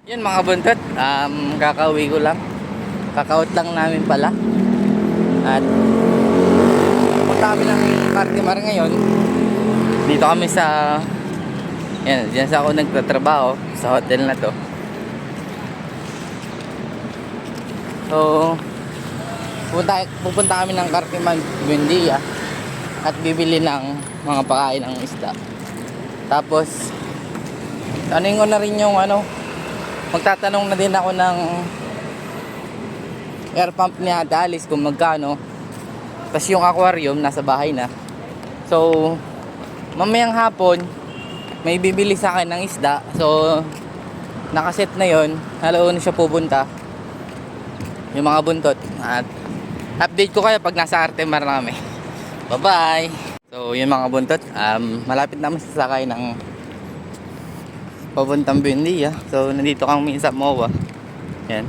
Yun mga buntot, kakauwi ko lang. Kakaut lang namin pala. At punta kami ng Cartimar ngayon. Dito kami sa diyan sa ako nagtatrabaho sa hotel na to. So pupunta kami ng Cartimar Buendia at bibili ng mga pagkain ng isda. Tapos tanin ko na rin yung magtatanong na din ako ng air pump ni Ate Alice kung magkano. Tapos yung aquarium nasa bahay na. So mamayang hapon may bibili sa akin ng isda. So nakaset na yon. Halaon siya pupunta. Yung mga buntot. At update ko kayo pag nasa Cartimar na kami. Bye bye. So yung mga buntot, malapit naman sa sakay ng papuntang Buendia. So nandito kami sa MOA. Yan.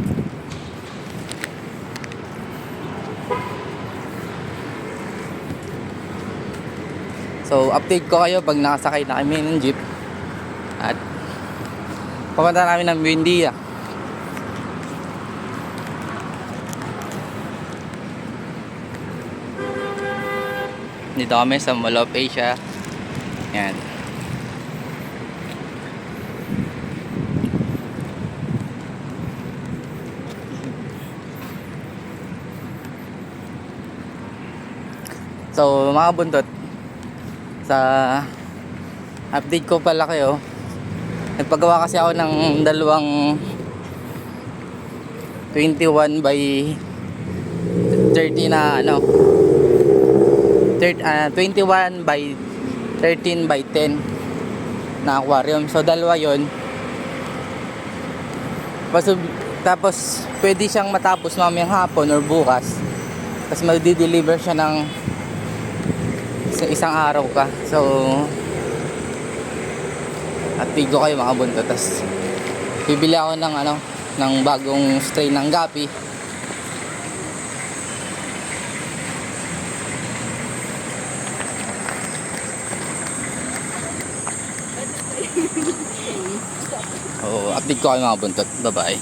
So update ko kayo pag nakasakay na kami ng jeep. At papunta namin ng Buendia. Dito kami sa Mall of Asia. Yan. So mga buntot, sa update ko pala kayo, nagpagawa kasi ako ng dalawang 21 by 30 na 21 by 13 by 10 na aquarium. So dalawa yon. Tapos pwede siyang matapos mamayang hapon or bukas. Tapos magdi-deliver siya ng sa isang araw ka. So update ko kayo mga buntot. Tapos bibili ako ng bagong strain ng gapi. So update ko kayo mga buntot. Bye bye.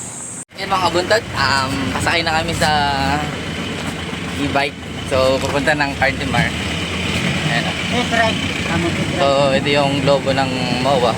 Yan mga buntot, pasakay na kami sa e-bike. So pupunta ng Cartimar. Ayan. So ito yung logo ng MOA.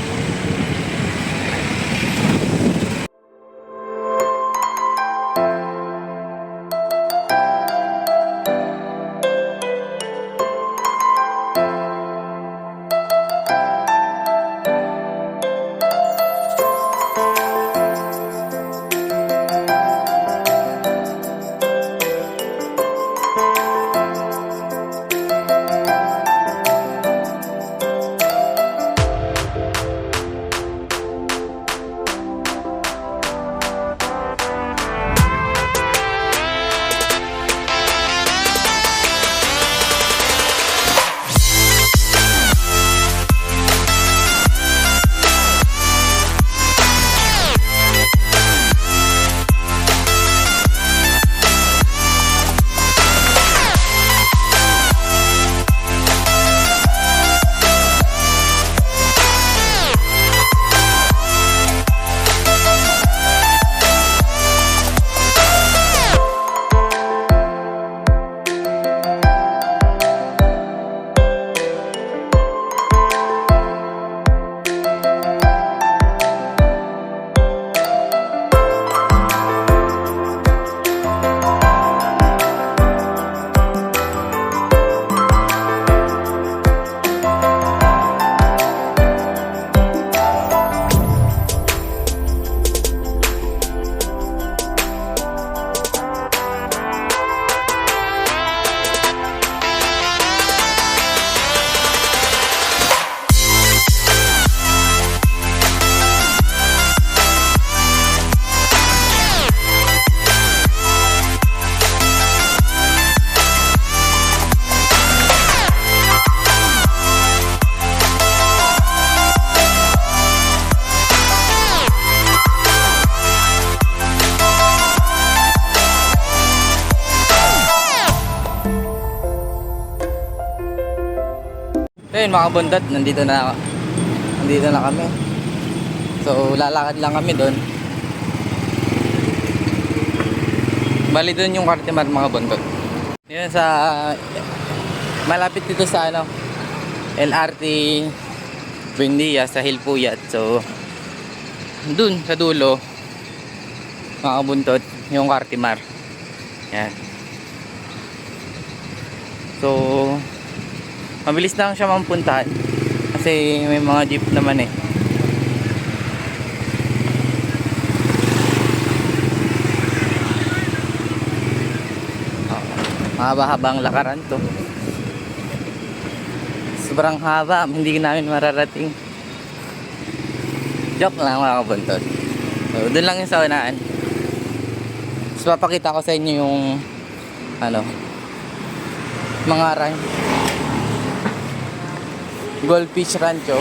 yun mga bundot, nandito na kami. So lalakad lang kami doon. Bali doon yung Cartimar mga bundot. Yun sa malapit dito sa ano, LRT Buendia sa Hilpuyat. So doon sa dulo mga buntot yung Cartimar. Yan. So mabilis lang siya mampuntahan kasi may mga jeep naman eh. Mahaba-habang lakaran to. Sobrang haba, hindi namin mararating. Joke lang mga kabuntot. So doon lang yung sa unahan. So papakita ko sa inyo yung ano, mga Goldfish Rancho.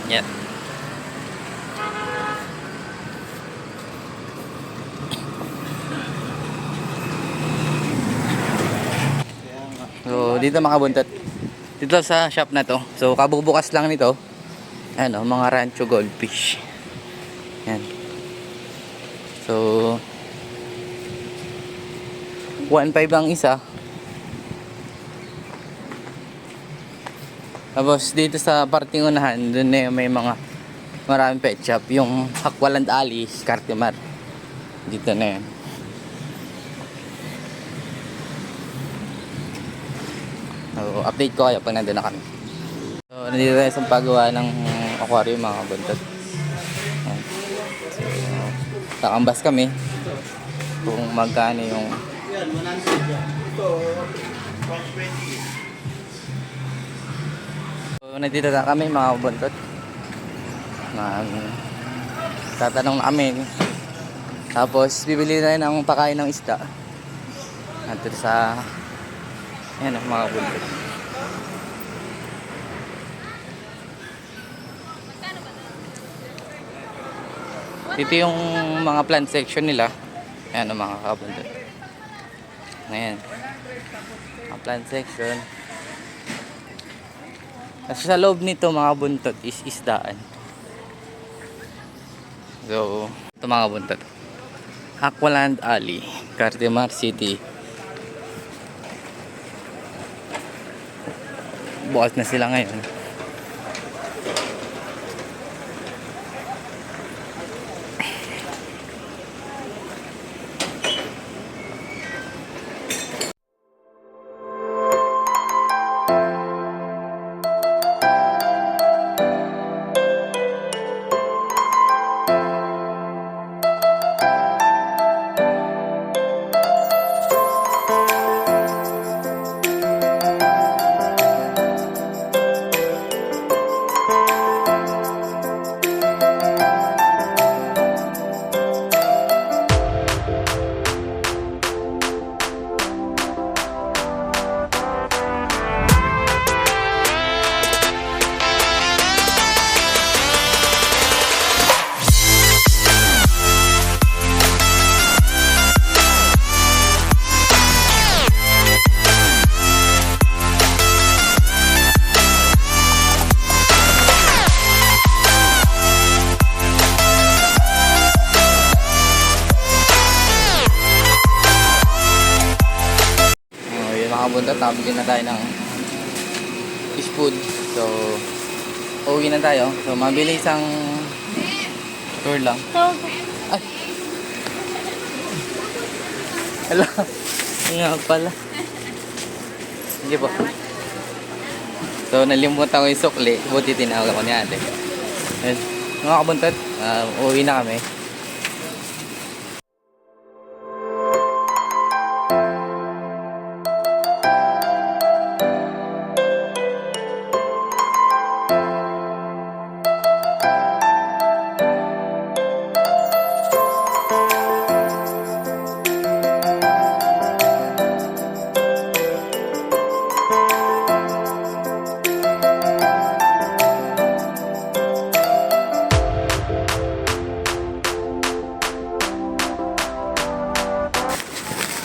Yan. So dito mga buntot, dito sa shop na to, so kabubukas lang nito, ano, mga Rancho Goldfish. Yan. So 1.5 ang isa. Tapos dito sa parting unahan, doon na may mga maraming pet shop, yung Hakwaland Alley, Cartimar. Dito na yan. So update ko kayo pag nandun na kami. So nandito tayo sa paggawa ng aquarium mga buntot. Yan. So kakambas kami kung magkano yung so nandito na kami mga buntot. Tatanong na kami. Tapos bibili na rin ng pakain ng isda. Nandito sa yan ang mga buntot. Dito yung mga plant section nila. Ayan ang mga kabundot. Ayan. Mga plant section. Kasi sa loob nito mga buntot is isdaan. So, ito mga buntot. Hakwaland Alley, Cartimar City. Bukas na sila ngayon. Punta, tabigin na tayo ng fish food. So uwi na tayo. So mabilis ang tour lang. Ay, hello. Nga pala. Sige po. So nalimutan ko yung sukli. Buti tinawag ako ni ate. Mga kabuntot, uwi na kami.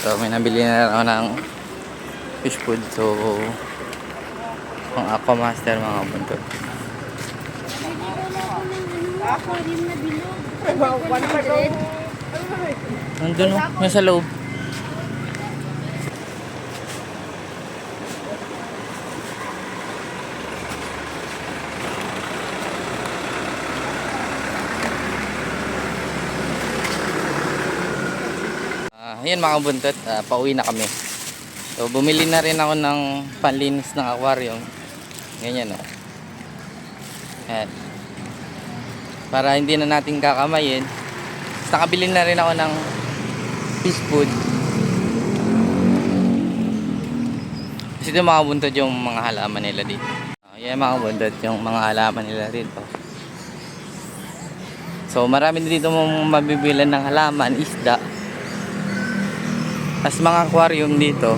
So, may nabili na ako ng fish food. So, ang Aquamaster mga buntot. Aquarium na bilog. 100. Nandun o, nasa loob. Ayan mga buntot, pauwi na kami. So bumili na rin ako ng panlinis ng aquarium. Ganyan o. Ayan. Para hindi na natin kakamayin. Nakabili na rin ako ng fish food. Kasi ito mga buntot yung mga halaman nila dito. Ayan mga buntot yung mga halaman nila dito. So marami dito mong mabibilan ng halaman, isda. As mga aquarium dito.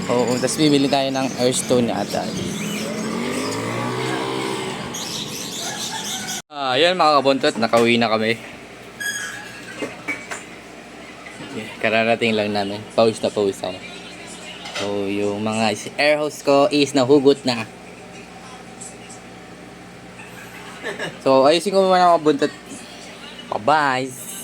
Oo, tapos bibili tayo ng airstone ata. Ayan mga kabuntot, nakauwi na kami. Okay, kararating lang namin. Pause na pause ako. So yung mga air hose ko is nahugot na. So ayusin ko muna mga kabuntot. Bye-bye!